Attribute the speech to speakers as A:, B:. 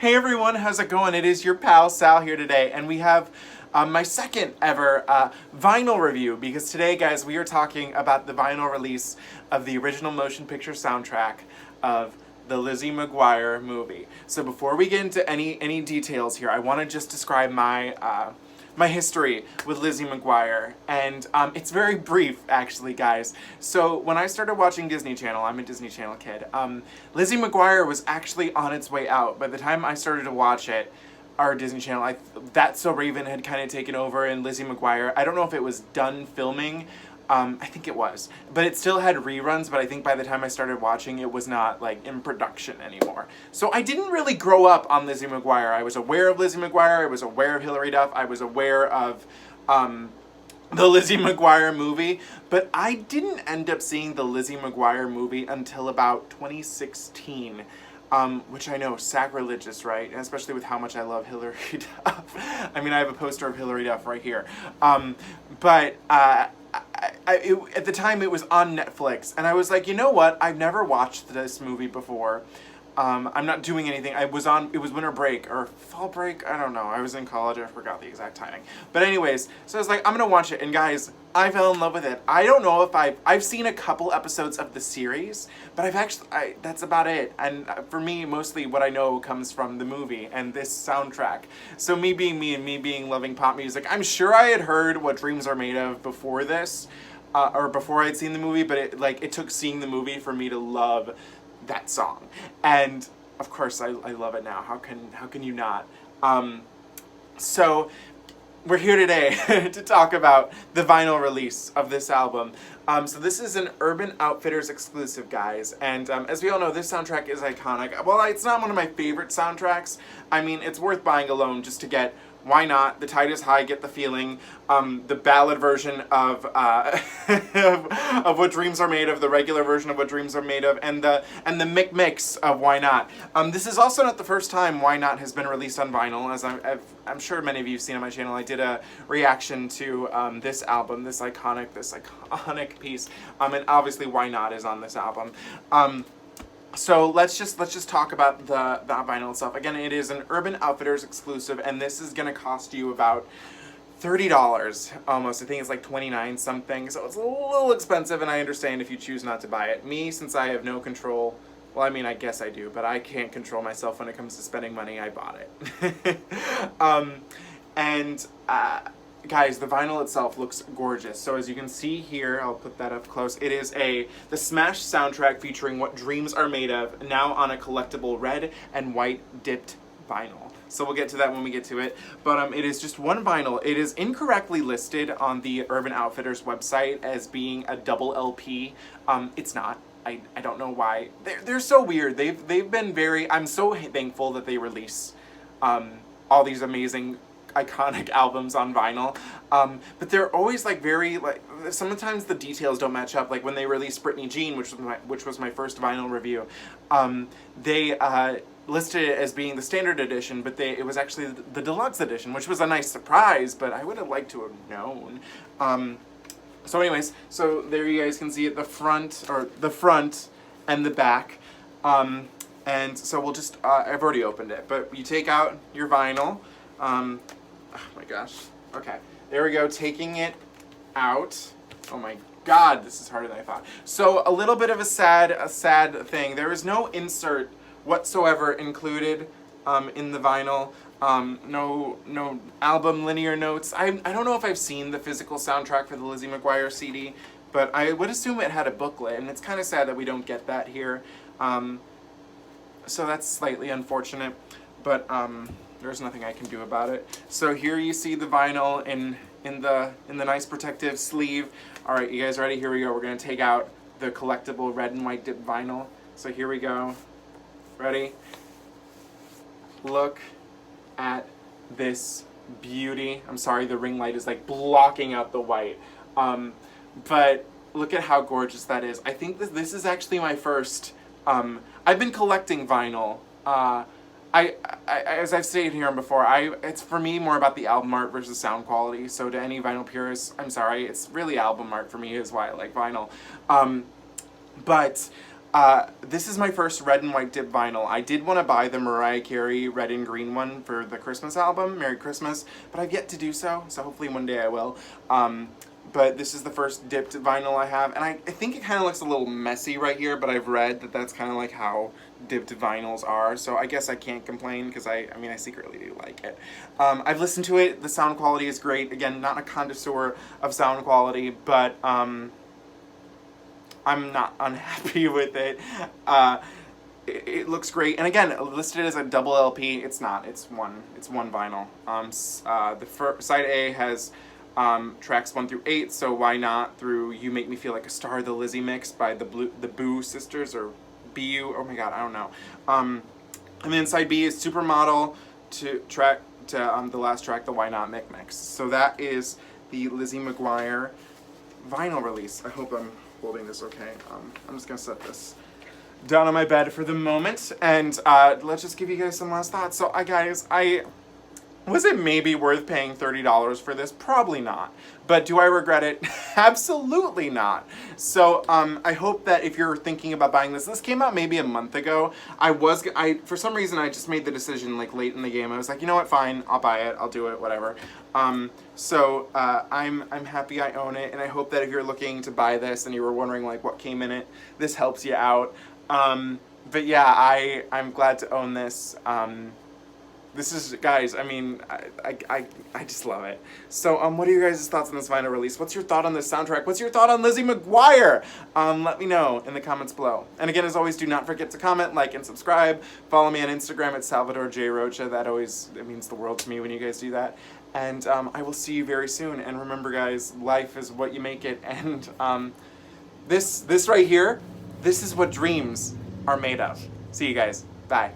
A: Hey everyone, how's it going? It is your pal Sal here today, and we have my second ever vinyl review, because today, guys, we are talking about the vinyl release of the original motion picture soundtrack of the Lizzie McGuire movie. So before we get into any details here, I want to just describe my my history with Lizzie McGuire, and it's very brief, actually, guys. So when I started watching Disney Channel, I'm a Disney Channel kid, Lizzie McGuire was actually on its way out. By the time I started to watch it, our Disney Channel, That's So Raven had kind of taken over, and Lizzie McGuire, I don't know if it was done filming, I think it was, but it still had reruns, but I think by the time I started watching, it was not, like, in production anymore. So I didn't really grow up on Lizzie McGuire. I was aware of Lizzie McGuire, I was aware of Hilary Duff, I was aware of, the Lizzie McGuire movie, but I didn't end up seeing the Lizzie McGuire movie until about 2016. Which I know, sacrilegious, right? And especially with how much I love Hilary Duff. I mean, I have a poster of Hilary Duff right here. At the time, it was on Netflix, and I was like, you know what? I've never watched this movie before. I'm not doing anything. It was winter break, or fall break, I don't know. I was in college, I forgot the exact timing. But anyways, so I was like, I'm gonna watch it, and guys, I fell in love with it. I don't know if I've seen a couple episodes of the series, but that's about it. And for me, mostly what I know comes from the movie and this soundtrack. So me being me and me being loving pop music, I'm sure I had heard What Dreams Are Made Of before this, or before I'd seen the movie, but it took seeing the movie for me to love that song. And of course I love it now. How can you not? So we're here today to talk about the vinyl release of this album. So this is an Urban Outfitters exclusive, guys, and as we all know, this soundtrack is iconic. Well, it's not one of my favorite soundtracks. I mean, it's worth buying alone just to get Why Not, The Tide Is High, Get the Feeling, the Ballad version of of What Dreams Are Made Of, the regular version of What Dreams Are Made Of, and the mix of Why Not. This is also not the first time Why Not has been released on vinyl, as I'm sure many of you have seen on my channel. I did a reaction to this album, this iconic piece, and obviously Why Not is on this album. So let's just talk about the vinyl itself. Again, it is an Urban Outfitters exclusive, and this is going to cost you about $30 almost. I think it's like 29 something, so it's a little expensive, and I understand if you choose not to buy it. Me, since I have no control, well, I mean, I guess I do, but I can't control myself when it comes to spending money, I bought it. Guys, the vinyl itself looks gorgeous. So as you can see here, I'll put that up close. It is the Smash soundtrack featuring What Dreams Are Made Of, now on a collectible red and white dipped vinyl. So we'll get to that when we get to it. But it is just one vinyl. It is incorrectly listed on the Urban Outfitters website as being a double LP. It's not. I don't know why. They're so weird. They've been very. I'm so thankful that they release all these amazing iconic albums on vinyl, but they're always like very sometimes the details don't match up. Like when they released Britney Jean, which was my first vinyl review, they listed it as being the standard edition, but it was actually the deluxe edition, which was a nice surprise, but I would have liked to have known. So anyways, so there you guys can see it, the front and the back, and so we'll just I've already opened it, but you take out your vinyl. Oh my gosh. Okay, there we go, taking it out. Oh my god, this is harder than I thought. So a little bit of a sad thing. There is no insert whatsoever included in the vinyl. No album linear notes. I don't know if I've seen the physical soundtrack for the Lizzie McGuire CD, but I would assume it had a booklet, and it's kind of sad that we don't get that here. So that's slightly unfortunate, but there's nothing I can do about it. So here you see the vinyl in the nice protective sleeve. All right, you guys ready? Here we go. We're gonna take out the collectible red and white dip vinyl. So here we go. Ready? Look at this beauty. I'm sorry, the ring light is like blocking out the white. But look at how gorgeous that is. I think this is actually my first. I've been collecting vinyl. As I've stated here before, it's for me more about the album art versus sound quality. So to any vinyl purists, I'm sorry, it's really album art for me is why I like vinyl. But This is my first red and white dip vinyl. I did want to buy the Mariah Carey red and green one for the Christmas album, Merry Christmas, but I've yet to do so hopefully one day I will. But this is the first dipped vinyl I have, and I think it kind of looks a little messy right here, but I've read that that's kind of like how dipped vinyls are, so I guess I can't complain, because I mean, I secretly do like it. I've listened to it, the sound quality is great. Again, not a connoisseur of sound quality, but I'm not unhappy with it. It looks great, and again, listed as a double LP, it's not, it's one vinyl. The side A has tracks 1 through 8, so why not through You Make Me Feel Like a Star, the Lizzie mix by the Boo sisters, or BU, oh my god, I don't know. And then side B is Supermodel to the last track, the Why Not mix. So that is the Lizzie McGuire vinyl release. I hope I'm holding this okay. I'm just gonna set this down on my bed for the moment, and let's just give you guys some last thoughts. So guys, was it maybe worth paying $30 for this? Probably not. But do I regret it? Absolutely not. So I hope that if you're thinking about buying this came out maybe a month ago. For some reason I just made the decision like late in the game. I was like, you know what, fine, I'll buy it, I'll do it, whatever. I'm happy I own it, and I hope that if you're looking to buy this and you were wondering like what came in it, this helps you out. But yeah, I'm glad to own this. This is, guys, I mean, I just love it. So, what are your guys' thoughts on this vinyl release? What's your thought on this soundtrack? What's your thought on Lizzie McGuire? Let me know in the comments below. And again, as always, do not forget to comment, like, and subscribe. Follow me on Instagram at Salvador J. Rocha. It means the world to me when you guys do that. And I will see you very soon. And remember, guys, life is what you make it. And this right here, this is what dreams are made of. See you guys. Bye.